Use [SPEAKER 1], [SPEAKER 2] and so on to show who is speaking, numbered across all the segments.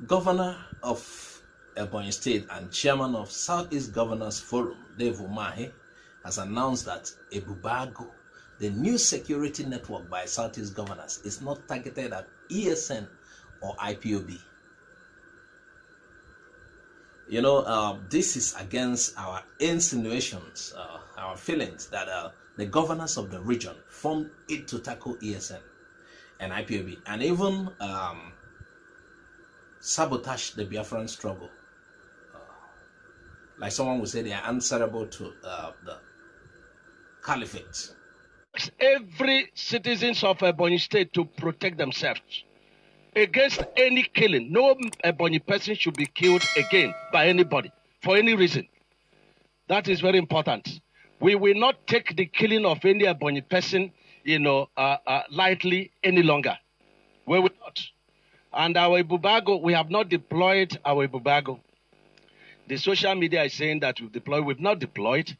[SPEAKER 1] Governor of Ebonyi State and chairman of Southeast Governors Forum, Dave Umahi, has announced that Ebubeagu, the new security network by Southeast Governors, is not targeted at ESN or IPOB. You know, this is against our insinuations, our feelings that the governors of the region formed it to tackle ESN and IPOB, and even sabotage the Biafran struggle. Like someone would say, they are answerable to the caliphate.
[SPEAKER 2] Every citizens of Ebonyi State to protect themselves against any killing. No Ebonyi person should be killed again by anybody for any reason. That is very important. We will not take the killing of any Ebonyi person, lightly any longer. We will not. And our Ebubeagu, we have not deployed our Ebubeagu. The social media is saying that we've deployed. We've not deployed.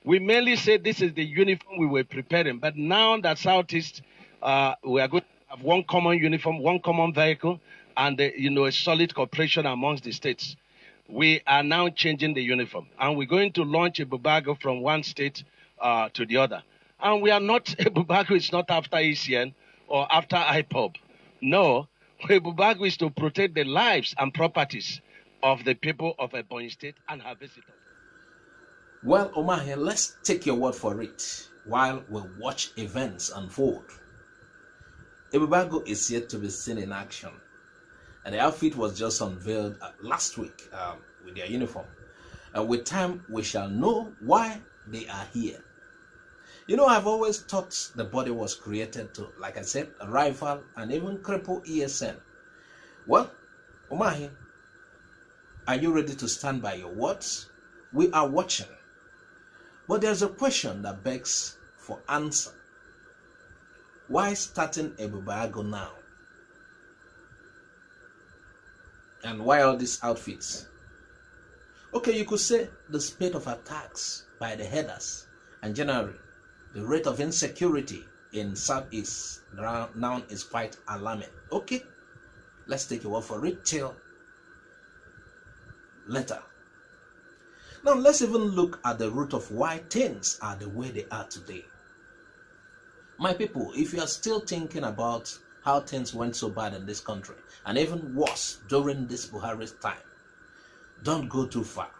[SPEAKER 2] We mainly say this is the uniform we were preparing. But now that Southeast, we are going to have one common uniform, one common vehicle, and a solid cooperation amongst the states. We are now changing the uniform, and we're going to launch Ebubeagu from one state to the other. And we are not, Ebubeagu is not after ESN or after IPOB. No, Ebubeagu is to protect the lives and properties of the people of Ebonyi State and her visitors.
[SPEAKER 1] Well, Umahi, let's take your word for it while we watch events unfold. Ebubeagu is yet to be seen in action, and the outfit was just unveiled last week with their uniform. With time, we shall know why they are here. You know, I've always thought the body was created to, like I said, rival and even cripple ESN. Well, Umahi, are you ready to stand by your words? We are watching. But there's a question that begs for answer. Why starting Ebubeagu now? And why all these outfits? Okay, you could say the spate of attacks by the headers, and generally, the rate of insecurity in Southeast now is quite alarming. Okay, let's take a word for it till later. Now let's even look at the root of why things are the way they are today. My people, if you are still thinking about how things went so bad in this country, and even worse during this Buhari's time, don't go too far.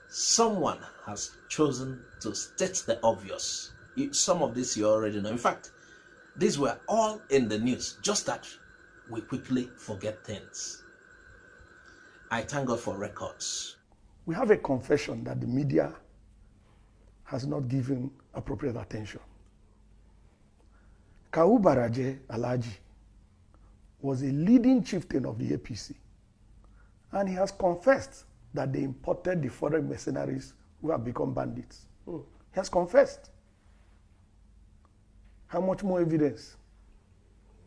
[SPEAKER 1] Someone has chosen to state the obvious. Some of this you already know. In fact, these were all in the news, just that we quickly forget things. I thank God for records.
[SPEAKER 3] We have a confession that the media has not given appropriate attention. Kawu Baraje Alhaji was a leading chieftain of the APC, and he has confessed that they imported the foreign mercenaries who have become bandits. He has confessed. How much more evidence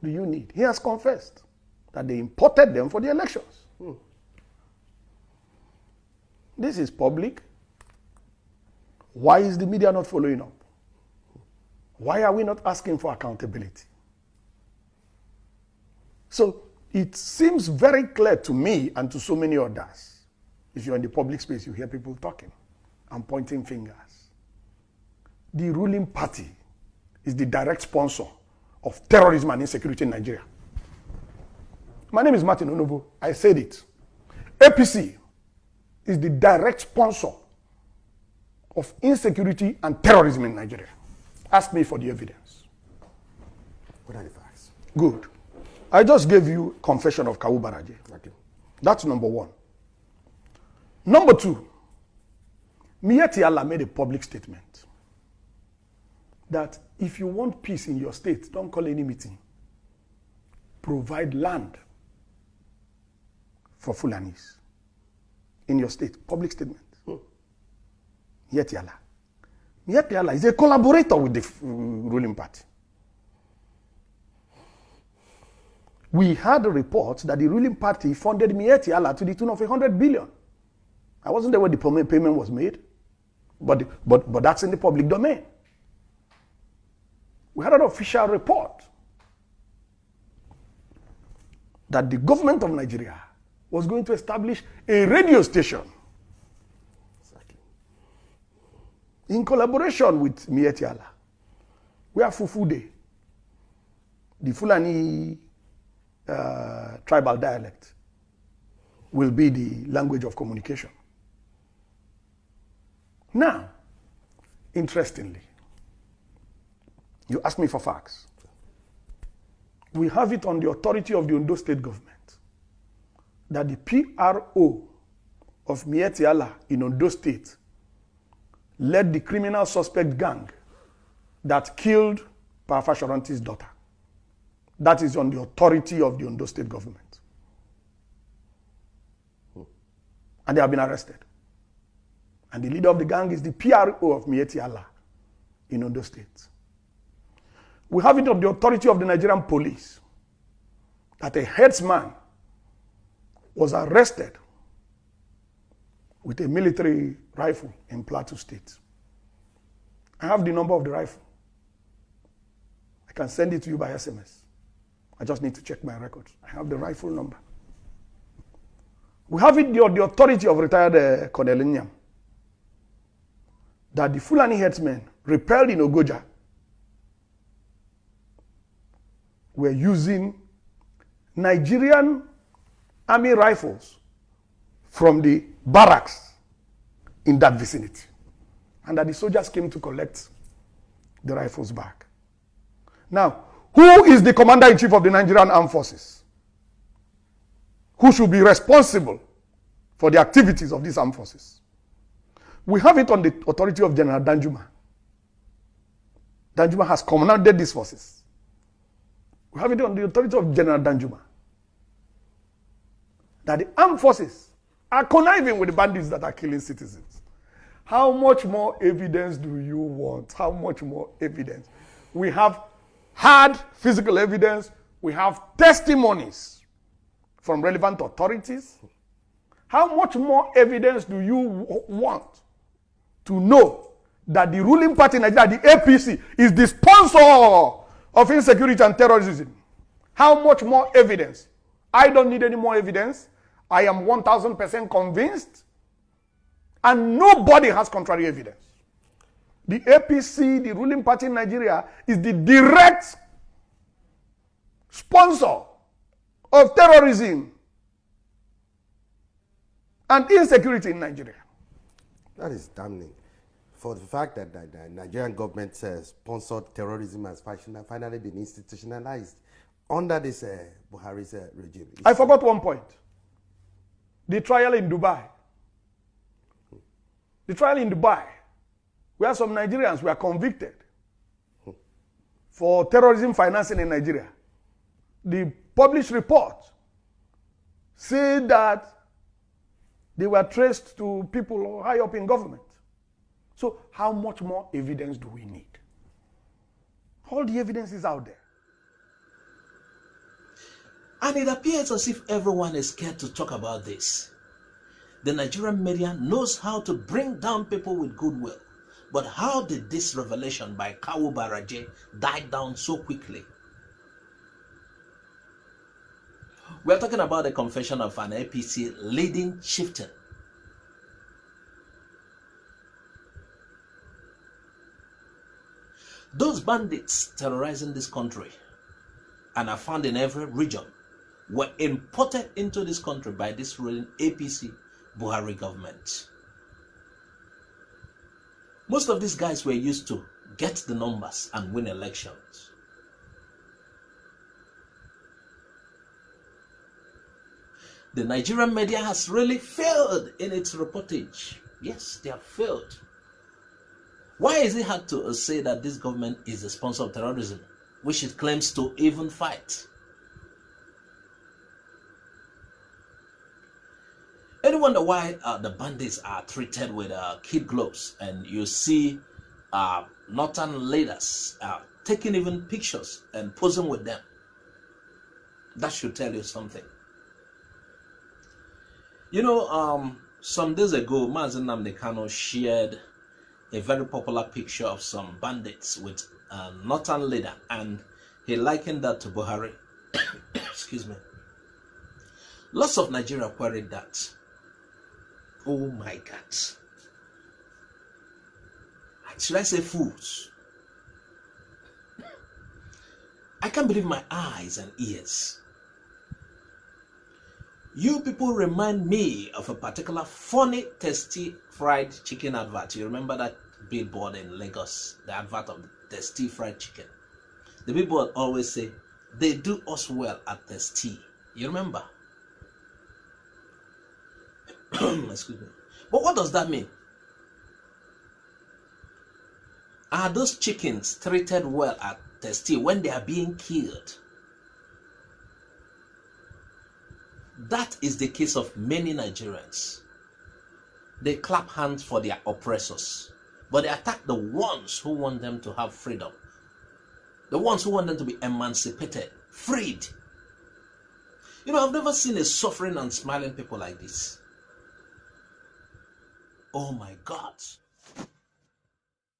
[SPEAKER 3] do you need? He has confessed that they imported them for the elections. This is public. Why is the media not following up? Why are we not asking for accountability? So it seems very clear to me and to so many others. If you're in the public space, you hear people talking and pointing fingers. The ruling party is the direct sponsor of terrorism and insecurity in Nigeria. My name is Mr Onovo. I said it. APC is the direct sponsor of insecurity and terrorism in Nigeria. Ask me for the evidence.
[SPEAKER 4] What are the facts?
[SPEAKER 3] Good. I just gave you confession of Kawu Baraje.
[SPEAKER 4] Okay.
[SPEAKER 3] That's number one. Number two, Miyetti Allah made a public statement that if you want peace in your state, don't call any meeting. Provide land for Fulanis in your state. Public statement. Miyetti Allah. Miyetti Allah is a collaborator with the ruling party. We had a report that the ruling party funded Miyetti Allah to the tune of 100 billion. I wasn't there when the payment was made, but that's in the public domain. We had an official report. that the government of Nigeria was going to establish a radio station in collaboration with Miyetti Allah, where Fufude, the Fulani tribal dialect, will be the language of communication. Now, interestingly, you asked me for facts. We have it on the authority of the Ondo State government that the PRO of Miyetti Allah in Ondo State led the criminal suspect gang that killed Parafashoranti's daughter. That is on the authority of the Ondo State government. And they have been arrested. And the leader of the gang is the PRO of Miyetti Allah in Ondo State. We have it on the authority of the Nigerian police that a headsman was arrested with a military rifle in Plateau State. I have the number of the rifle. I can send it to you by SMS. I just need to check my records. I have the rifle number. We have it on the authority of retired Colonel Nyam that the Fulani headsmen repelled in Ogoja were using Nigerian army rifles from the barracks in that vicinity, and that the soldiers came to collect the rifles back. Now, who is the commander-in-chief of the Nigerian Armed Forces? Who should be responsible for the activities of these armed forces? We have it on the authority of General Danjuma. Danjuma has commanded these forces. We have it on the authority of General Danjuma that the armed forces are conniving with the bandits that are killing citizens. How much more evidence do you want? How much more evidence? We have hard physical evidence. We have testimonies from relevant authorities. How much more evidence do you want to know that the ruling party in Nigeria, the APC, is the sponsor of insecurity and terrorism? How much more evidence? I don't need any more evidence. I am 1000% convinced, and nobody has contrary evidence. The APC, the ruling party in Nigeria, is the direct sponsor of terrorism and insecurity in Nigeria.
[SPEAKER 4] That is damning. For the fact that the Nigerian government sponsored terrorism has finally been institutionalized under this Buhari's regime.
[SPEAKER 3] I forgot one point. The trial in Dubai. The trial in Dubai, where some Nigerians were convicted for terrorism financing in Nigeria. The published report said that they were traced to people high up in government. So how much more evidence do we need? All the evidence is out there.
[SPEAKER 1] And it appears as if everyone is scared to talk about this. The Nigerian media knows how to bring down people with goodwill. But how did this revelation by Kawu Baraje die down so quickly? We're talking about the confession of an APC leading chieftain. Those bandits terrorizing this country and are found in every region were imported into this country by this ruling APC Buhari government. Most of these guys were used to get the numbers and win elections. The Nigerian media has really failed in its reportage. Yes, they have failed. Why is it hard to say that this government is a sponsor of terrorism, which it claims to even fight? Any wonder why the bandits are treated with kid gloves, and you see northern leaders taking even pictures and posing with them? That should tell you something. You know, some days ago, Mazi Nnamdi Kanu shared a very popular picture of some bandits with a northern leader, and he likened that to Buhari. Excuse me. Lots of Nigeria queried that. Oh my God. Should I say fools? I can't believe my eyes and ears. You people remind me of a particular funny, tasty fried chicken advert. You remember that billboard in Lagos? The advert of the tasty fried chicken. The billboard always say, they do us well at tasty. You remember? Excuse me. But what does that mean? Are those chickens treated well at tasty when they are being killed? That is the case of many Nigerians. They clap hands for their oppressors, but they attack the ones who want them to have freedom. The ones who want them to be emancipated, freed. You know, I've never seen a suffering and smiling people like this. Oh my God.